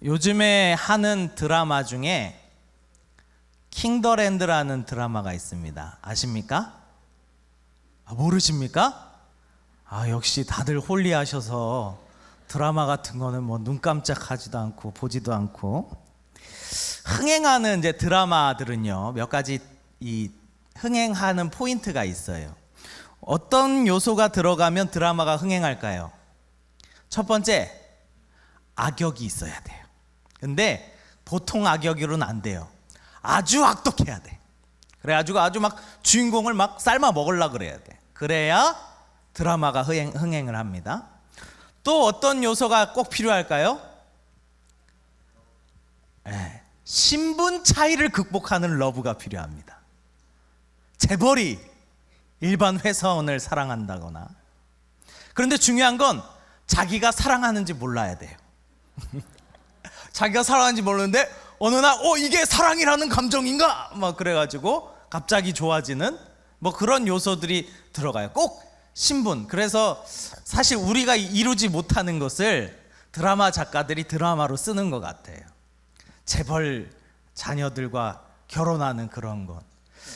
요즘에 하는 드라마 중에 킹더랜드라는 드라마가 있습니다. 아십니까? 모르십니까? 역시 다들 홀리하셔서 드라마 같은 거는 뭐 눈 깜짝하지도 않고 보지도 않고. 흥행하는 이제 드라마들은요, 몇 가지 이 흥행하는 포인트가 있어요. 어떤 요소가 들어가면 드라마가 흥행할까요? 첫 번째, 악역이 있어야 돼요. 근데 보통 악역으로는 안 돼요. 아주 악독해야 돼. 그래가지고 아주 막 주인공을 막 삶아 먹으려고 그래야 돼. 그래야 드라마가 흥행을 합니다. 또 어떤 요소가 꼭 필요할까요? 신분 차이를 극복하는 러브가 필요합니다. 재벌이 일반 회사원을 사랑한다거나. 그런데 중요한 건 자기가 사랑하는지 몰라야 돼요. 자기가 사랑하는지 모르는데 어느 날 이게 사랑이라는 감정인가? 막 그래가지고 갑자기 좋아지는 뭐 그런 요소들이 들어가요. 꼭 신분. 그래서 사실 우리가 이루지 못하는 것을 드라마 작가들이 드라마로 쓰는 것 같아요. 재벌 자녀들과 결혼하는 그런 것.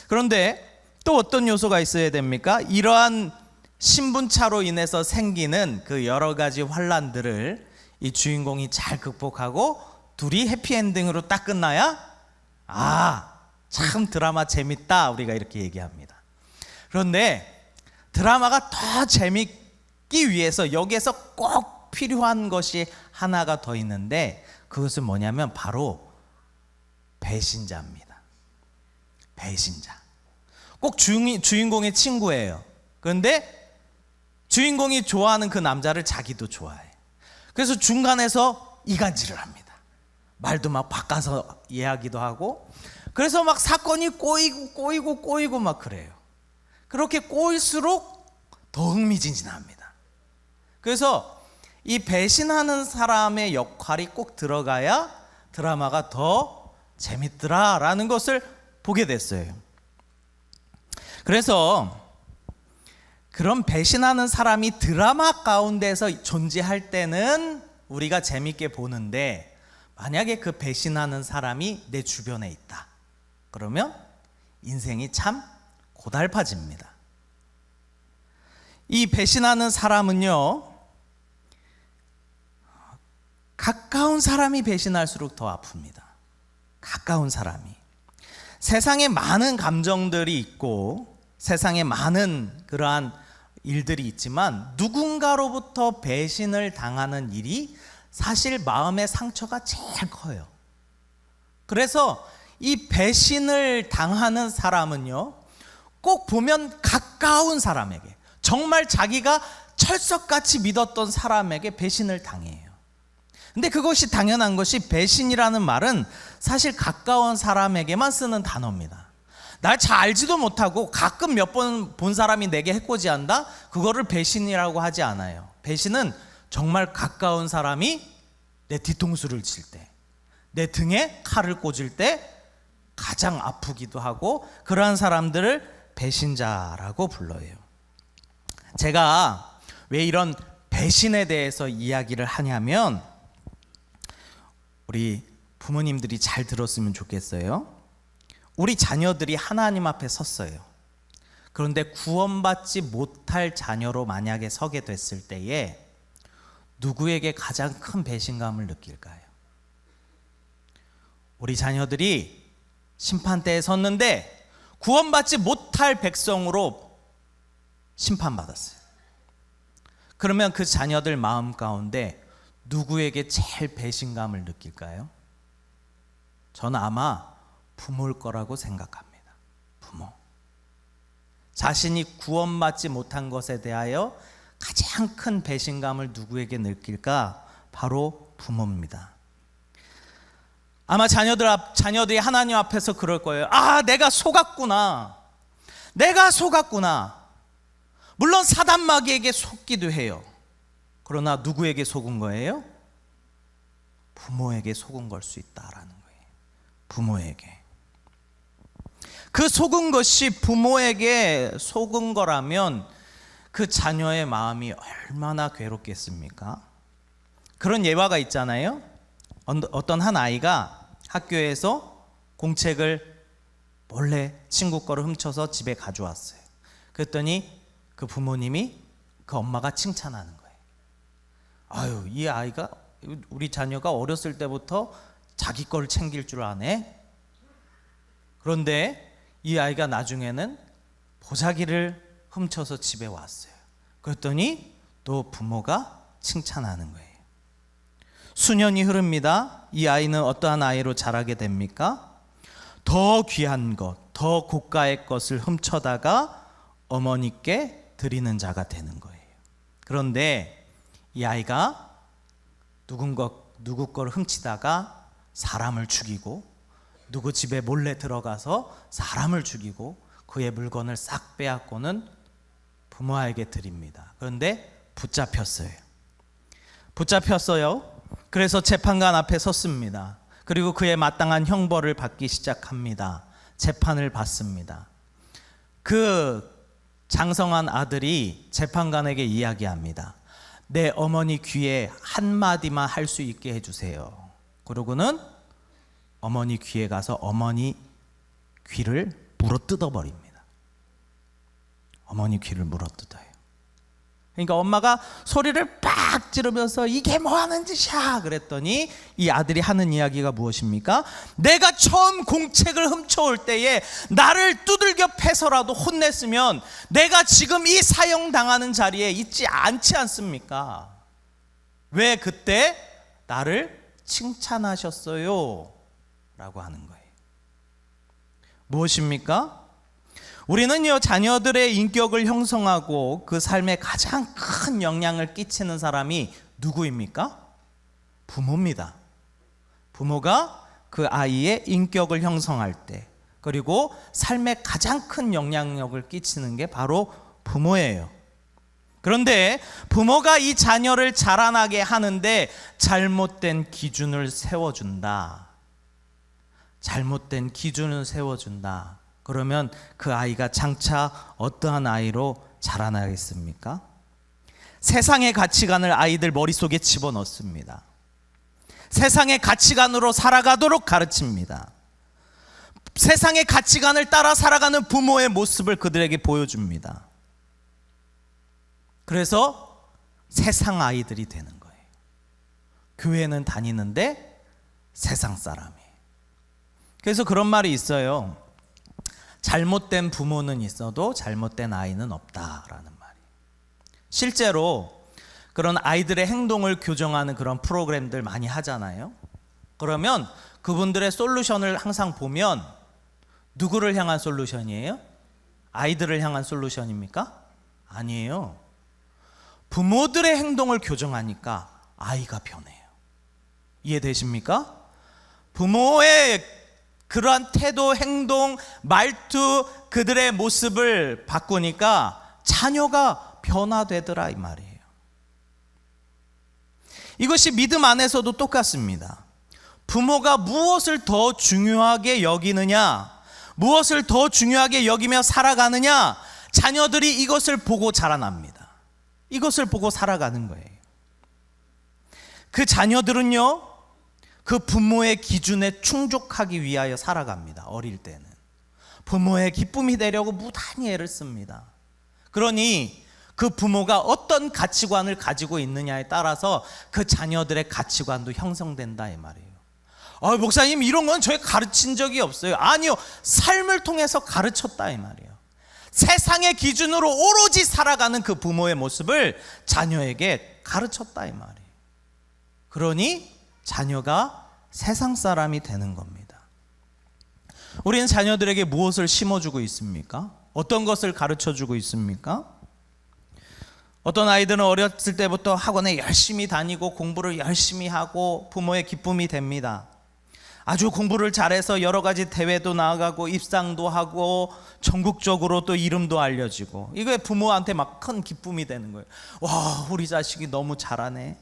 그런데 또 어떤 요소가 있어야 됩니까? 이러한 신분차로 인해서 생기는 그 여러 가지 환란들을 이 주인공이 잘 극복하고 둘이 해피엔딩으로 딱 끝나야 참 드라마 재밌다, 우리가 이렇게 얘기합니다. 그런데 드라마가 더 재밌기 위해서 여기에서 꼭 필요한 것이 하나가 더 있는데, 그것은 뭐냐면 바로 배신자입니다. 배신자. 꼭 주인공의 친구예요. 그런데 주인공이 좋아하는 그 남자를 자기도 좋아해. 그래서 중간에서 이간질을 합니다. 말도 막 바꿔서 이야기도 하고. 그래서 막 사건이 꼬이고 막 그래요. 그렇게 꼬일수록 더 흥미진진합니다. 그래서 이 배신하는 사람의 역할이 꼭 들어가야 드라마가 더 재밌더라라는 것을 보게 됐어요. 그래서 그런 배신하는 사람이 드라마 가운데서 존재할 때는 우리가 재밌게 보는데, 만약에 그 배신하는 사람이 내 주변에 있다, 그러면 인생이 참 고달파집니다. 이 배신하는 사람은요, 가까운 사람이 배신할수록 더 아픕니다. 가까운 사람이. 세상에 많은 감정들이 있고 세상에 많은 그러한 일들이 있지만 누군가로부터 배신을 당하는 일이 사실 마음의 상처가 제일 커요. 그래서 이 배신을 당하는 사람은요, 꼭 보면 가까운 사람에게, 정말 자기가 철석같이 믿었던 사람에게 배신을 당해요. 근데 그것이 당연한 것이, 배신이라는 말은 사실 가까운 사람에게만 쓰는 단어입니다. 날 잘 알지도 못하고 가끔 몇 번 본 사람이 내게 해코지한다? 그거를 배신이라고 하지 않아요. 배신은 정말 가까운 사람이 내 뒤통수를 칠 때, 내 등에 칼을 꽂을 때 가장 아프기도 하고, 그러한 사람들을 배신자라고 불러요. 제가 왜 이런 배신에 대해서 이야기를 하냐면, 우리 부모님들이 잘 들었으면 좋겠어요. 우리 자녀들이 하나님 앞에 섰어요. 그런데 구원받지 못할 자녀로 만약에 서게 됐을 때에 누구에게 가장 큰 배신감을 느낄까요? 우리 자녀들이 심판대에 섰는데 구원받지 못할 백성으로 심판받았어요. 그러면 그 자녀들 마음 가운데 누구에게 제일 배신감을 느낄까요? 저는 아마 부모일 거라고 생각합니다. 부모. 자신이 구원받지 못한 것에 대하여 가장 큰 배신감을 누구에게 느낄까? 바로 부모입니다. 아마 자녀들이 하나님 앞에서 그럴 거예요. 내가 속았구나. 물론 사단 마귀에게 속기도 해요. 그러나 누구에게 속은 거예요? 부모에게 속은 걸 수 있다라는 거예요. 부모에게. 그 속은 것이 부모에게 속은 거라면 그 자녀의 마음이 얼마나 괴롭겠습니까? 그런 예화가 있잖아요. 어떤 한 아이가 학교에서 공책을 몰래 친구 거를 훔쳐서 집에 가져왔어요. 그랬더니 그 부모님이 그 엄마가 칭찬하는 거예요. 아유, 이 아이가, 우리 자녀가 어렸을 때부터 자기 거를 챙길 줄 아네. 그런데 이 아이가 나중에는 보자기를 훔쳐서 집에 왔어요. 그랬더니 또 부모가 칭찬하는 거예요. 수년이 흐릅니다. 이 아이는 어떠한 아이로 자라게 됩니까? 더 귀한 것, 더 고가의 것을 훔쳐다가 어머니께 드리는 자가 되는 거예요. 그런데 이 아이가 누구 거를 훔치다가 사람을 죽이고, 누구 집에 몰래 들어가서 사람을 죽이고 그의 물건을 싹 빼앗고는 부모에게 드립니다. 그런데 붙잡혔어요. 그래서 재판관 앞에 섰습니다. 그리고 그의 마땅한 형벌을 받기 시작합니다. 재판을 받습니다. 그 장성한 아들이 재판관에게 이야기합니다. 내 어머니 귀에 한마디만 할 수 있게 해주세요. 그러고는 어머니 귀에 가서 어머니 귀를 물어뜯어버립니다. 어머니 귀를 물어뜯어요. 그러니까 엄마가 소리를 빡 지르면서 이게 뭐하는 짓이야 그랬더니 이 아들이 하는 이야기가 무엇입니까? 내가 처음 공책을 훔쳐올 때에 나를 두들겨 패서라도 혼냈으면 내가 지금 이 사형당하는 자리에 있지 않지 않습니까? 왜 그때 나를 칭찬하셨어요? 라고 하는 거예요. 무엇입니까? 우리는요, 자녀들의 인격을 형성하고 그 삶에 가장 큰 영향을 끼치는 사람이 누구입니까? 부모입니다. 부모가 그 아이의 인격을 형성할 때, 그리고 삶에 가장 큰 영향력을 끼치는 게 바로 부모예요. 그런데 부모가 이 자녀를 자라나게 하는데 잘못된 기준을 세워준다. 그러면 그 아이가 장차 어떠한 아이로 자라나겠습니까? 세상의 가치관을 아이들 머릿속에 집어넣습니다. 세상의 가치관으로 살아가도록 가르칩니다. 세상의 가치관을 따라 살아가는 부모의 모습을 그들에게 보여줍니다. 그래서 세상 아이들이 되는 거예요. 교회는 다니는데 세상 사람이에요. 그래서 그런 말이 있어요. 잘못된 부모는 있어도 잘못된 아이는 없다라는 말이에요. 실제로 그런 아이들의 행동을 교정하는 그런 프로그램들 많이 하잖아요. 그러면 그분들의 솔루션을 항상 보면 누구를 향한 솔루션이에요? 아이들을 향한 솔루션입니까? 아니에요. 부모들의 행동을 교정하니까 아이가 변해요. 이해되십니까? 부모의 그러한 태도, 행동, 말투, 그들의 모습을 바꾸니까 자녀가 변화되더라 이 말이에요. 이것이 믿음 안에서도 똑같습니다. 부모가 무엇을 더 중요하게 여기느냐, 무엇을 더 중요하게 여기며 살아가느냐, 자녀들이 이것을 보고 자라납니다. 이것을 보고 살아가는 거예요. 그 자녀들은요, 그 부모의 기준에 충족하기 위하여 살아갑니다. 어릴 때는 부모의 기쁨이 되려고 무단히 애를 씁니다. 그러니 그 부모가 어떤 가치관을 가지고 있느냐에 따라서 그 자녀들의 가치관도 형성된다 이 말이에요. 목사님 이런 건 저희 가르친 적이 없어요. 아니요, 삶을 통해서 가르쳤다 이 말이에요. 세상의 기준으로 오로지 살아가는 그 부모의 모습을 자녀에게 가르쳤다 이 말이에요. 그러니 자녀가 세상 사람이 되는 겁니다. 우리는 자녀들에게 무엇을 심어주고 있습니까? 어떤 것을 가르쳐주고 있습니까? 어떤 아이들은 어렸을 때부터 학원에 열심히 다니고 공부를 열심히 하고 부모의 기쁨이 됩니다. 아주 공부를 잘해서 여러 가지 대회도 나아가고 입상도 하고 전국적으로 또 이름도 알려지고, 이게 부모한테 막 큰 기쁨이 되는 거예요. 와, 우리 자식이 너무 잘하네.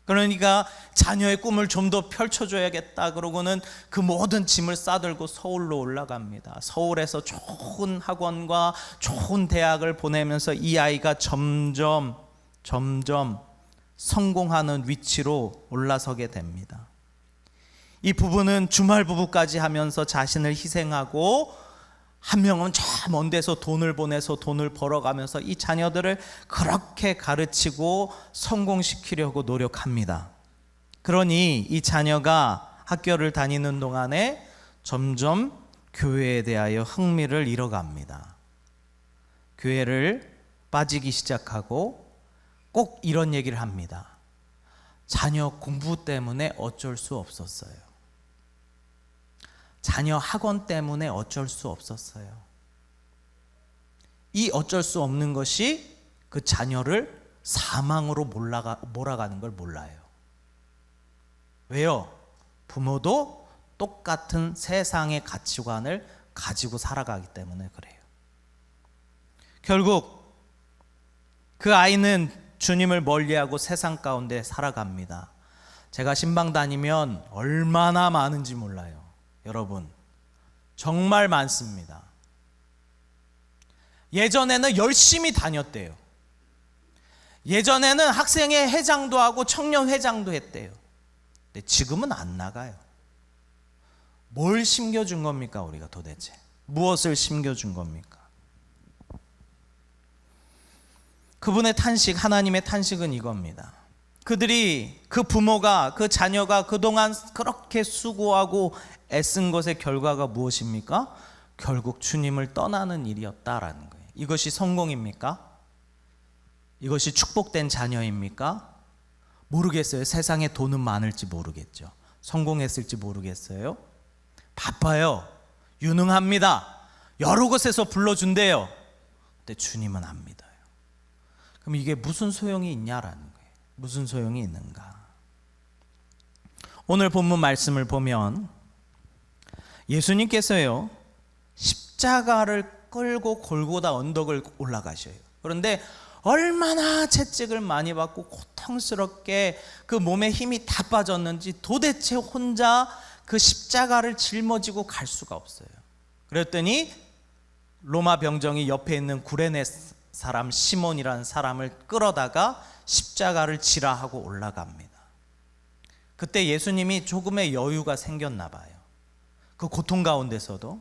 그러니까 자녀의 꿈을 좀 더 펼쳐줘야겠다 그러고는 그 모든 짐을 싸들고 서울로 올라갑니다. 서울에서 좋은 학원과 좋은 대학을 보내면서 이 아이가 점점 성공하는 위치로 올라서게 됩니다. 이 부부는 주말 부부까지 하면서 자신을 희생하고, 한 명은 저 먼 데서 돈을 보내서 돈을 벌어가면서 이 자녀들을 그렇게 가르치고 성공시키려고 노력합니다. 그러니 이 자녀가 학교를 다니는 동안에 점점 교회에 대하여 흥미를 잃어갑니다. 교회를 빠지기 시작하고 꼭 이런 얘기를 합니다. 자녀 공부 때문에 어쩔 수 없었어요. 자녀 학원 때문에 어쩔 수 없었어요. 이 어쩔 수 없는 것이 그 자녀를 사망으로 몰아가는 걸 몰라요. 왜요? 부모도 똑같은 세상의 가치관을 가지고 살아가기 때문에 그래요. 결국 그 아이는 주님을 멀리하고 세상 가운데 살아갑니다. 제가 신방 다니면 얼마나 많은지 몰라요. 여러분, 정말 많습니다. 예전에는 열심히 다녔대요. 예전에는 학생회 회장도 하고 청년 회장도 했대요. 근데 지금은 안 나가요. 뭘 심겨준 겁니까, 우리가 도대체? 무엇을 심겨준 겁니까? 그분의 탄식, 하나님의 탄식은 이겁니다. 그들이, 그 부모가, 그 자녀가 그동안 그렇게 수고하고 애쓴 것의 결과가 무엇입니까? 결국 주님을 떠나는 일이었다라는 거예요. 이것이 성공입니까? 이것이 축복된 자녀입니까? 모르겠어요. 세상에 돈은 많을지 모르겠죠. 성공했을지 모르겠어요. 바빠요. 유능합니다. 여러 곳에서 불러준대요. 근데 주님은 안 믿어요. 그럼 이게 무슨 소용이 있냐라는 거예요. 무슨 소용이 있는가? 오늘 본문 말씀을 보면 예수님께서요, 십자가를 끌고 골고다 언덕을 올라가셔요. 그런데 얼마나 채찍을 많이 받고 고통스럽게 그 몸에 힘이 다 빠졌는지 도대체 혼자 그 십자가를 짊어지고 갈 수가 없어요. 그랬더니 로마 병정이 옆에 있는 구레네 사람 시몬이라는 사람을 끌어다가 십자가를 지라 하고 올라갑니다. 그때 예수님이 조금의 여유가 생겼나 봐요. 그 고통 가운데서도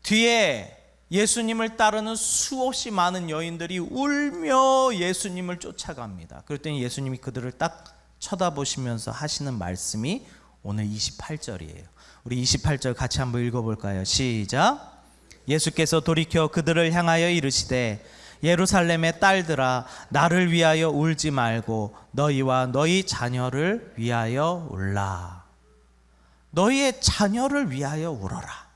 뒤에 예수님을 따르는 수없이 많은 여인들이 울며 예수님을 쫓아갑니다. 그랬더니 예수님이 그들을 딱 쳐다보시면서 하시는 말씀이 오늘 28절이에요. 우리 28절 같이 한번 읽어볼까요? 시작. 예수께서 돌이켜 그들을 향하여 이르시되 예루살렘의 딸들아, 나를 위하여 울지 말고 너희와 너희 자녀를 위하여 울라. 너희의 자녀를 위하여 울어라.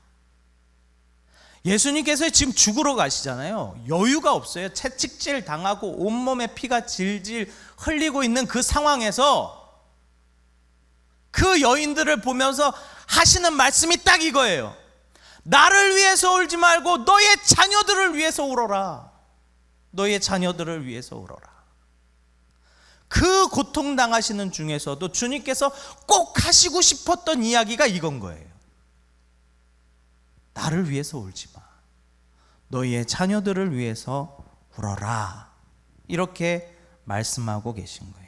예수님께서 지금 죽으러 가시잖아요. 여유가 없어요. 채찍질 당하고 온몸에 피가 질질 흘리고 있는 그 상황에서 그 여인들을 보면서 하시는 말씀이 딱 이거예요. 나를 위해서 울지 말고 너의 자녀들을 위해서 울어라. 너의 자녀들을 위해서 울어라. 그 고통당하시는 중에서도 주님께서 꼭 하시고 싶었던 이야기가 이건 거예요. 나를 위해서 울지 마. 너희의 자녀들을 위해서 울어라. 이렇게 말씀하고 계신 거예요.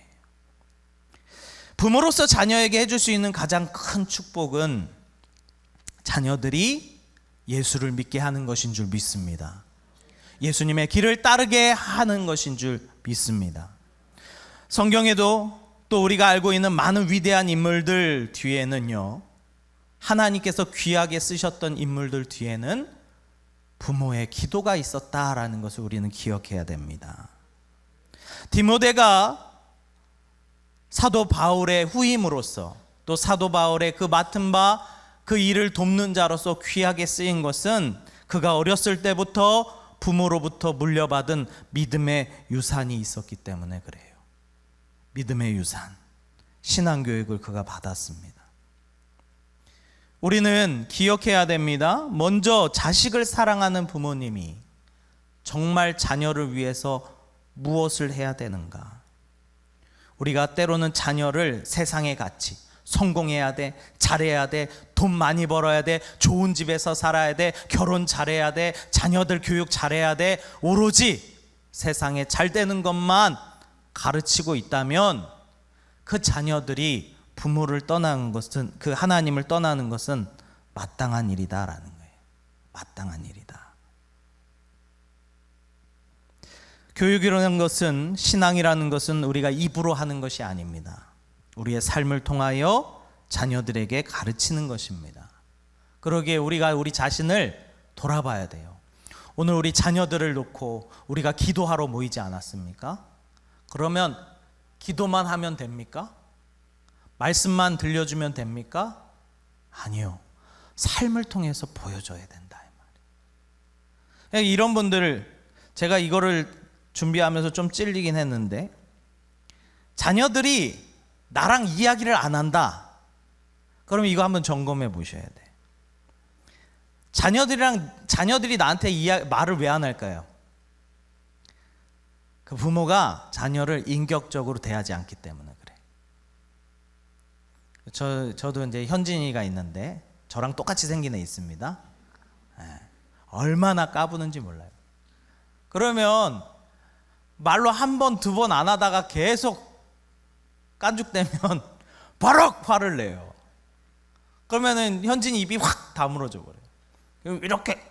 부모로서 자녀에게 해줄 수 있는 가장 큰 축복은 자녀들이 예수를 믿게 하는 것인 줄 믿습니다. 예수님의 길을 따르게 하는 것인 줄 믿습니다. 성경에도 또 우리가 알고 있는 많은 위대한 인물들 뒤에는요, 하나님께서 귀하게 쓰셨던 인물들 뒤에는 부모의 기도가 있었다라는 것을 우리는 기억해야 됩니다. 디모데가 사도 바울의 후임으로서, 또 사도 바울의 그 맡은 바 그 일을 돕는 자로서 귀하게 쓰인 것은 그가 어렸을 때부터 부모로부터 물려받은 믿음의 유산이 있었기 때문에 그래요. 믿음의 유산, 신앙교육을 그가 받았습니다. 우리는 기억해야 됩니다. 먼저 자식을 사랑하는 부모님이 정말 자녀를 위해서 무엇을 해야 되는가? 우리가 때로는 자녀를 세상의 가치, 성공해야 돼, 잘해야 돼, 돈 많이 벌어야 돼, 좋은 집에서 살아야 돼, 결혼 잘해야 돼, 자녀들 교육 잘해야 돼, 오로지 세상에 잘 되는 것만 가르치고 있다면 그 자녀들이 부모를 떠나는 것은, 그 하나님을 떠나는 것은 마땅한 일이다라는 거예요. 마땅한 일이다. 교육이라는 것은, 신앙이라는 것은 우리가 입으로 하는 것이 아닙니다. 우리의 삶을 통하여 자녀들에게 가르치는 것입니다. 그러기에 우리가 우리 자신을 돌아봐야 돼요. 오늘 우리 자녀들을 놓고 우리가 기도하러 모이지 않았습니까? 그러면 기도만 하면 됩니까? 말씀만 들려주면 됩니까? 아니요. 삶을 통해서 보여줘야 된다 이 말이에요. 이런 분들, 제가 이거를 준비하면서 좀 찔리긴 했는데, 자녀들이 나랑 이야기를 안 한다. 그러면 이거 한번 점검해 보셔야 돼. 자녀들이 나한테 말을 왜 안 할까요? 그 부모가 자녀를 인격적으로 대하지 않기 때문에 그래. 저도 이제 현진이가 있는데 저랑 똑같이 생긴 애 있습니다. 얼마나 까부는지 몰라요. 그러면 말로 한 번, 두 번 안 하다가 계속 깐죽대면 버럭 화를 내요. 그러면은 현진이 입이 확 다물어져 버려요. 이렇게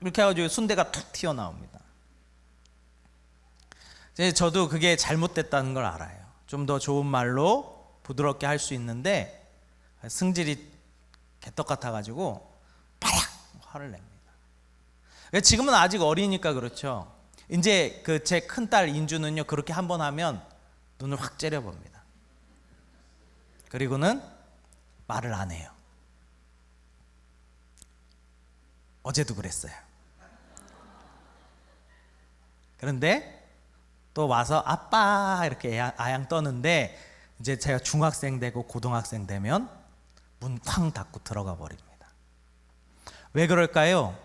해가지고 순대가 툭 튀어나옵니다. 저도 그게 잘못됐다는 걸 알아요. 좀 더 좋은 말로 부드럽게 할 수 있는데 승질이 개떡 같아가지고 바락 화를 냅니다. 지금은 아직 어리니까 그렇죠. 이제 그 제 큰딸 인주는요, 그렇게 한 번 하면 눈을 확 째려봅니다. 그리고는 말을 안 해요. 어제도 그랬어요. 그런데 또 와서 아빠 이렇게 아양 떠는데, 이제 제가 중학생 되고 고등학생 되면 문 쾅 닫고 들어가 버립니다. 왜 그럴까요?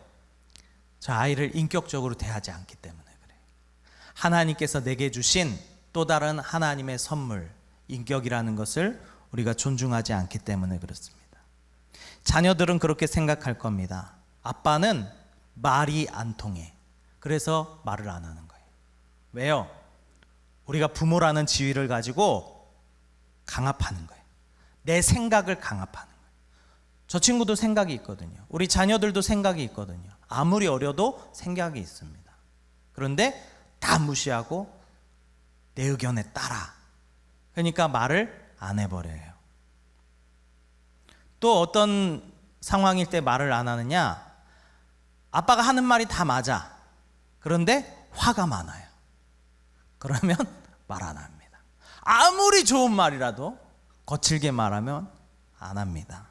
저 아이를 인격적으로 대하지 않기 때문에 그래요. 하나님께서 내게 주신 또 다른 하나님의 선물, 인격이라는 것을 우리가 존중하지 않기 때문에 그렇습니다. 자녀들은 그렇게 생각할 겁니다. 아빠는 말이 안 통해. 그래서 말을 안 하는 거예요. 왜요? 우리가 부모라는 지위를 가지고 강압하는 거예요. 내 생각을 강압하는 거예요. 저 친구도 생각이 있거든요. 우리 자녀들도 생각이 있거든요. 아무리 어려도 생각이 있습니다. 그런데 다 무시하고 내 의견에 따라. 그러니까 말을 안 해버려요. 또 어떤 상황일 때 말을 안 하느냐? 아빠가 하는 말이 다 맞아. 그런데 화가 많아요. 그러면 말 안 합니다. 아무리 좋은 말이라도 거칠게 말하면 안 합니다.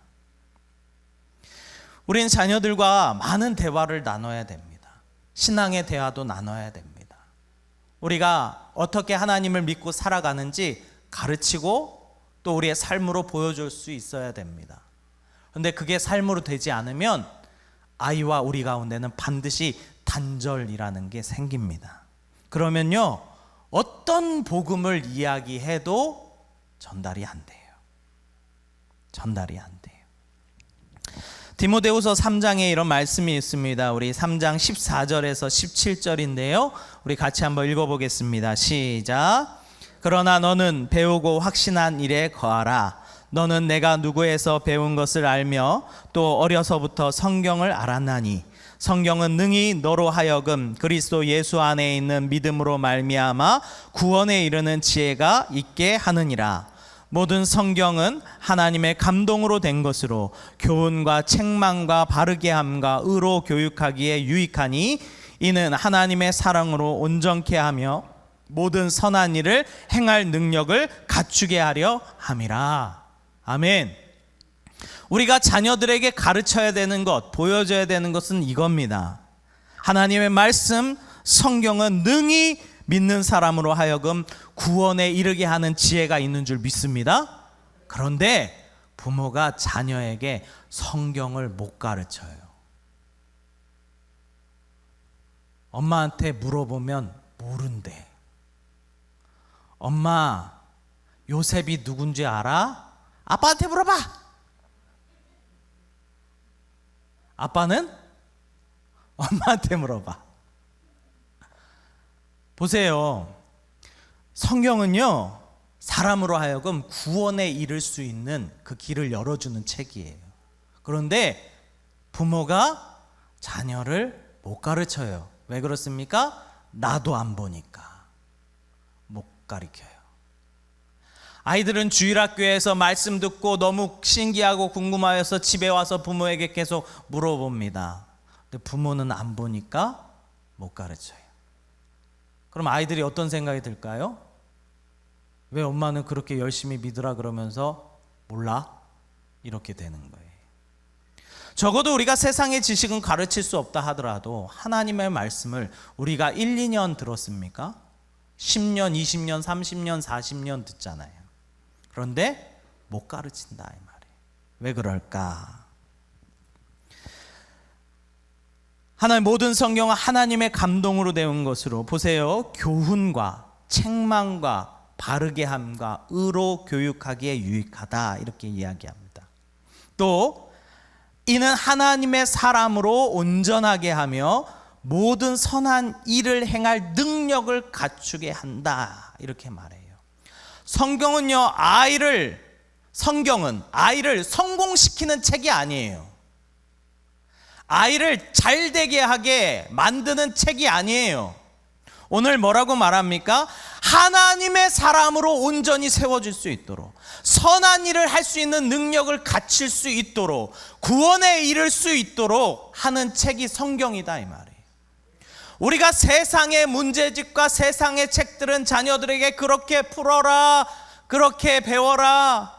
우리는 자녀들과 많은 대화를 나눠야 됩니다. 신앙의 대화도 나눠야 됩니다. 우리가 어떻게 하나님을 믿고 살아가는지 가르치고 또 우리의 삶으로 보여줄 수 있어야 됩니다. 그런데 그게 삶으로 되지 않으면 아이와 우리 가운데는 반드시 단절이라는 게 생깁니다. 그러면요, 어떤 복음을 이야기해도 전달이 안 돼요. 전달이 안 돼요. 디모데후서 3장에 이런 말씀이 있습니다. 우리 3장 14절에서 17절인데요. 우리 같이 한번 읽어보겠습니다. 시작. 그러나 너는 배우고 확신한 일에 거하라. 너는 내가 누구에서 배운 것을 알며 또 어려서부터 성경을 알았나니 성경은 능히 너로 하여금 그리스도 예수 안에 있는 믿음으로 말미암아 구원에 이르는 지혜가 있게 하느니라. 모든 성경은 하나님의 감동으로 된 것으로 교훈과 책망과 바르게 함과 의로 교육하기에 유익하니 이는 하나님의 사랑으로 온전케 하며 모든 선한 일을 행할 능력을 갖추게 하려 함이라. 아멘. 우리가 자녀들에게 가르쳐야 되는 것, 보여줘야 되는 것은 이겁니다. 하나님의 말씀, 성경은 능히 믿는 사람으로 하여금 구원에 이르게 하는 지혜가 있는 줄 믿습니다. 그런데 부모가 자녀에게 성경을 못 가르쳐요. 엄마한테 물어보면 모른대. 엄마, 요셉이 누군지 알아? 아빠한테 물어봐. 아빠는 엄마한테 물어봐. 보세요. 성경은요, 사람으로 하여금 구원에 이를 수 있는 그 길을 열어주는 책이에요. 그런데 부모가 자녀를 못 가르쳐요. 왜 그렇습니까? 나도 안 보니까 못 가르쳐요. 아이들은 주일학교에서 말씀 듣고 너무 신기하고 궁금하여서 집에 와서 부모에게 계속 물어봅니다. 근데 부모는 안 보니까 못 가르쳐요. 그럼 아이들이 어떤 생각이 들까요? 왜 엄마는 그렇게 열심히 믿으라 그러면서 몰라? 이렇게 되는 거예요. 적어도 우리가 세상의 지식은 가르칠 수 없다 하더라도 하나님의 말씀을 우리가 1, 2년 들었습니까? 10년, 20년, 30년, 40년 듣잖아요. 그런데 못 가르친다 이 말이에요. 왜 그럴까? 하나님 모든 성경은 하나님의 감동으로 되온 것으로 보세요. 교훈과 책망과 바르게 함과 의로 교육하기에 유익하다 이렇게 이야기합니다. 또 이는 하나님의 사람으로 온전하게 하며 모든 선한 일을 행할 능력을 갖추게 한다 이렇게 말해요. 성경은 아이를 성공시키는 책이 아니에요. 아이를 잘 되게 하게 만드는 책이 아니에요. 오늘 뭐라고 말합니까? 하나님의 사람으로 온전히 세워질 수 있도록, 선한 일을 할 수 있는 능력을 갖출 수 있도록, 구원에 이를 수 있도록 하는 책이 성경이다 이 말이에요. 우리가 세상의 문제집과 세상의 책들은 자녀들에게 그렇게 풀어라, 그렇게 배워라,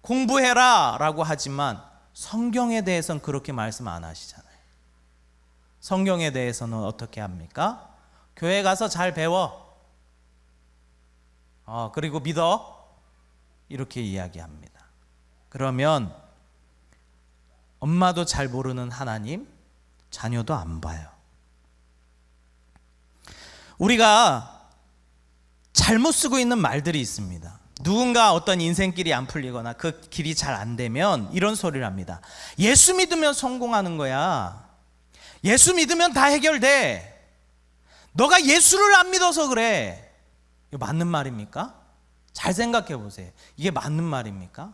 공부해라 라고 하지만 성경에 대해서는 그렇게 말씀 안 하시잖아요. 성경에 대해서는 어떻게 합니까? 교회 가서 잘 배워. 그리고 믿어. 이렇게 이야기합니다. 그러면 엄마도 잘 모르는 하나님, 자녀도 안 봐요. 우리가 잘못 쓰고 있는 말들이 있습니다. 누군가 어떤 인생길이 안 풀리거나 그 길이 잘 안 되면 이런 소리를 합니다. 예수 믿으면 성공하는 거야. 예수 믿으면 다 해결돼. 너가 예수를 안 믿어서 그래. 이거 맞는 말입니까? 잘 생각해 보세요. 이게 맞는 말입니까?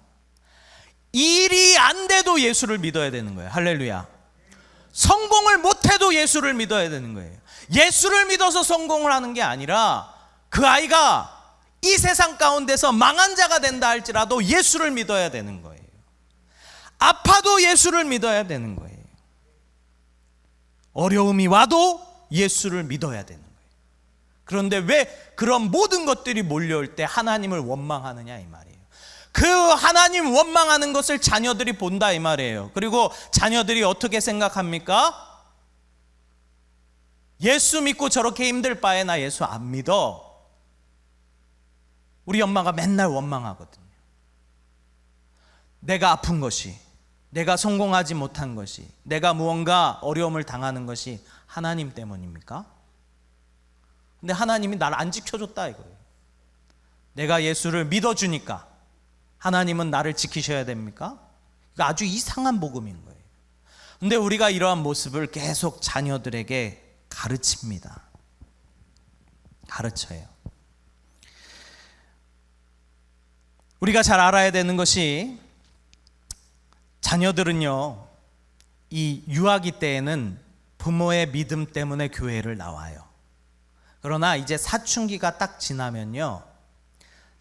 일이 안 돼도 예수를 믿어야 되는 거예요. 할렐루야. 성공을 못해도 예수를 믿어야 되는 거예요. 예수를 믿어서 성공을 하는 게 아니라 그 아이가 이 세상 가운데서 망한 자가 된다 할지라도 예수를 믿어야 되는 거예요. 아파도 예수를 믿어야 되는 거예요. 어려움이 와도 예수를 믿어야 되는 거예요. 그런데 왜 그런 모든 것들이 몰려올 때 하나님을 원망하느냐 이 말이에요. 그 하나님 원망하는 것을 자녀들이 본다 이 말이에요. 그리고 자녀들이 어떻게 생각합니까? 예수 믿고 저렇게 힘들 바에 나 예수 안 믿어. 우리 엄마가 맨날 원망하거든요. 내가 아픈 것이, 내가 성공하지 못한 것이, 내가 무언가 어려움을 당하는 것이 하나님 때문입니까? 근데 하나님이 나를 안 지켜줬다 이거예요. 내가 예수를 믿어주니까 하나님은 나를 지키셔야 됩니까? 이거 아주 이상한 복음인 거예요. 근데 우리가 이러한 모습을 계속 자녀들에게 가르칩니다. 가르쳐요. 우리가 잘 알아야 되는 것이 자녀들은요, 이 유아기 때에는 부모의 믿음 때문에 교회를 나와요. 그러나 이제 사춘기가 딱 지나면요,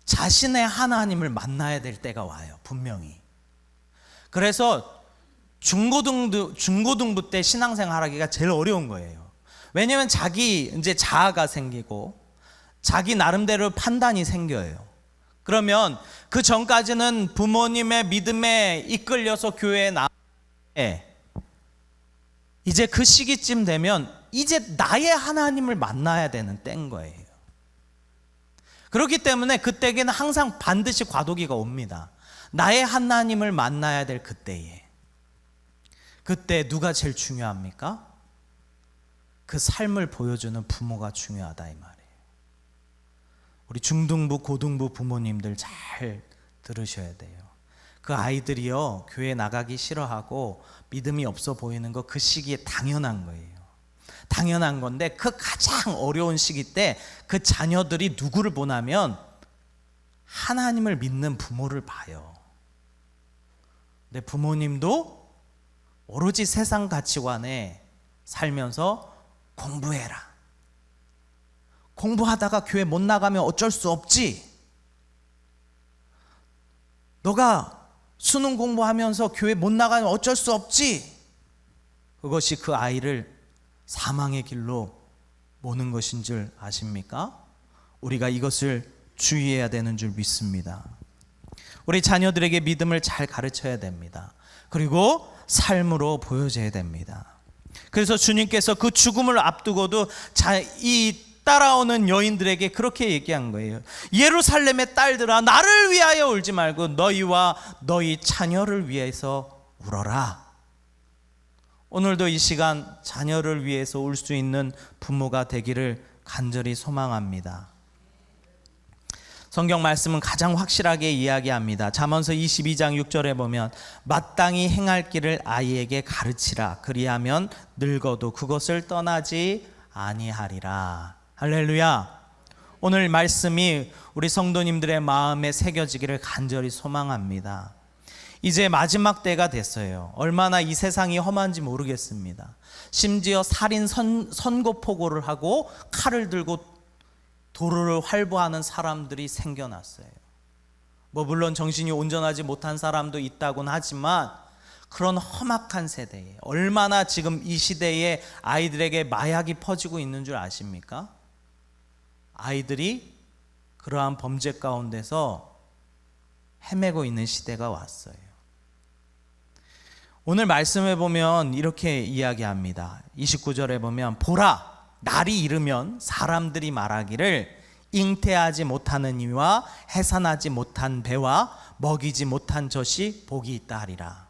자신의 하나님을 만나야 될 때가 와요. 분명히. 그래서 중고등부 때 신앙생활 하기가 제일 어려운 거예요. 왜냐하면 자기 이제 자아가 생기고 자기 나름대로 판단이 생겨요. 그러면 그 전까지는 부모님의 믿음에 이끌려서 교회에 나왔는데 이제 그 시기쯤 되면 이제 나의 하나님을 만나야 되는 때인 거예요. 그렇기 때문에 그때에는 항상 반드시 과도기가 옵니다. 나의 하나님을 만나야 될 그때에. 그때 누가 제일 중요합니까? 그 삶을 보여주는 부모가 중요하다 이 말이에요. 우리 중등부, 고등부 부모님들 잘 들으셔야 돼요. 그 아이들이요, 교회 나가기 싫어하고 믿음이 없어 보이는 거 그 시기에 당연한 거예요. 당연한 건데 그 가장 어려운 시기 때 그 자녀들이 누구를 보냐면 하나님을 믿는 부모를 봐요. 내 부모님도 오로지 세상 가치관에 살면서 공부해라. 공부하다가 교회 못 나가면 어쩔 수 없지. 너가 수능 공부하면서 교회 못 나가면 어쩔 수 없지. 그것이 그 아이를 사망의 길로 모는 것인 줄 아십니까? 우리가 이것을 주의해야 되는 줄 믿습니다. 우리 자녀들에게 믿음을 잘 가르쳐야 됩니다. 그리고 삶으로 보여줘야 됩니다. 그래서 주님께서 그 죽음을 앞두고도 이 따라오는 여인들에게 그렇게 얘기한 거예요. 예루살렘의 딸들아, 나를 위하여 울지 말고 너희와 너희 자녀를 위해서 울어라. 오늘도 이 시간 자녀를 위해서 울 수 있는 부모가 되기를 간절히 소망합니다. 성경 말씀은 가장 확실하게 이야기합니다. 잠언서 22장 6절에 보면 마땅히 행할 길을 아이에게 가르치라. 그리하면 늙어도 그것을 떠나지 아니하리라. 할렐루야. 오늘 말씀이 우리 성도님들의 마음에 새겨지기를 간절히 소망합니다. 이제 마지막 때가 됐어요. 얼마나 이 세상이 험한지 모르겠습니다. 심지어 살인 선고포고를 하고 칼을 들고 도로를 활보하는 사람들이 생겨났어요. 물론 정신이 온전하지 못한 사람도 있다곤 하지만 그런 험악한 세대에 얼마나 지금 이 시대에 아이들에게 마약이 퍼지고 있는 줄 아십니까? 아이들이 그러한 범죄 가운데서 헤매고 있는 시대가 왔어요. 오늘 말씀에 보면 이렇게 이야기합니다. 29절에 보면 보라, 날이 이르면 사람들이 말하기를 잉태하지 못하는 이와 해산하지 못한 배와 먹이지 못한 젖이 복이 있다 하리라.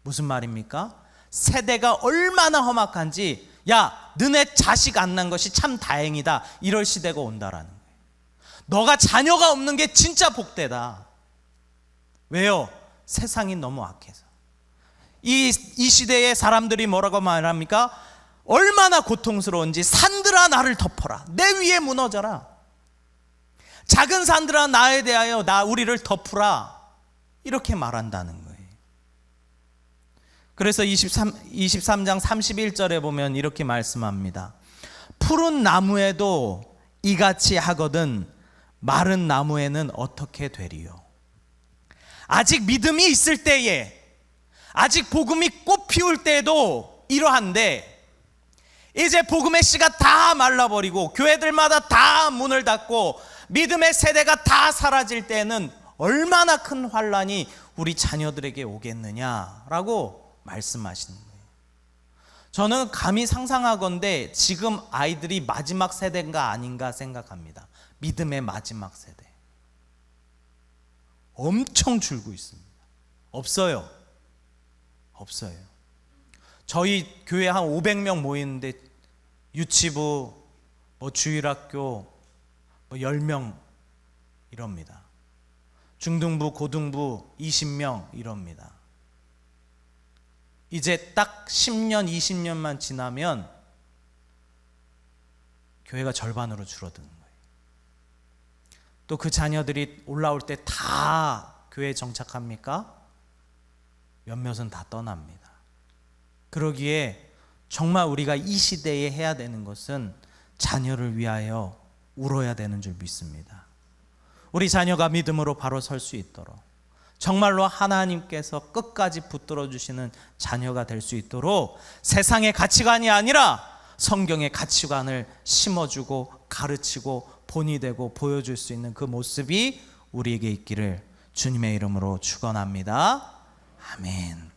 무슨 말입니까? 세대가 얼마나 험악한지, 야, 너네 자식 안 난 것이 참 다행이다, 이럴 시대가 온다라는 거예요. 너가 자녀가 없는 게 진짜 복되다. 왜요? 세상이 너무 악해서. 이 시대에 사람들이 뭐라고 말합니까? 얼마나 고통스러운지. 산들아 나를 덮어라, 내 위에 무너져라. 작은 산들아 나에 대하여 우리를 덮으라, 이렇게 말한다는 거예요. 그래서 23장 31절에 보면 이렇게 말씀합니다. 푸른 나무에도 이같이 하거든 마른 나무에는 어떻게 되리요. 아직 믿음이 있을 때에, 아직 복음이 꽃 피울 때에도 이러한데, 이제 복음의 씨가 다 말라버리고 교회들마다 다 문을 닫고 믿음의 세대가 다 사라질 때는 얼마나 큰 환란이 우리 자녀들에게 오겠느냐라고 말씀하시는 거예요. 저는 감히 상상하건대 지금 아이들이 마지막 세대가 아닌가 생각합니다. 믿음의 마지막 세대. 엄청 줄고 있습니다. 없어요. 저희 교회 한 500명 모이는데 유치부, 주일학교 10명 이럽니다. 중등부, 고등부 20명 이럽니다. 이제 딱 10년, 20년만 지나면 교회가 절반으로 줄어드는 거예요. 또 그 자녀들이 올라올 때 다 교회에 정착합니까? 몇몇은 다 떠납니다. 그러기에 정말 우리가 이 시대에 해야 되는 것은 자녀를 위하여 울어야 되는 줄 믿습니다. 우리 자녀가 믿음으로 바로 설 수 있도록, 정말로 하나님께서 끝까지 붙들어 주시는 자녀가 될 수 있도록 세상의 가치관이 아니라 성경의 가치관을 심어주고 가르치고 본이 되고 보여줄 수 있는 그 모습이 우리에게 있기를 주님의 이름으로 축원합니다. 아멘.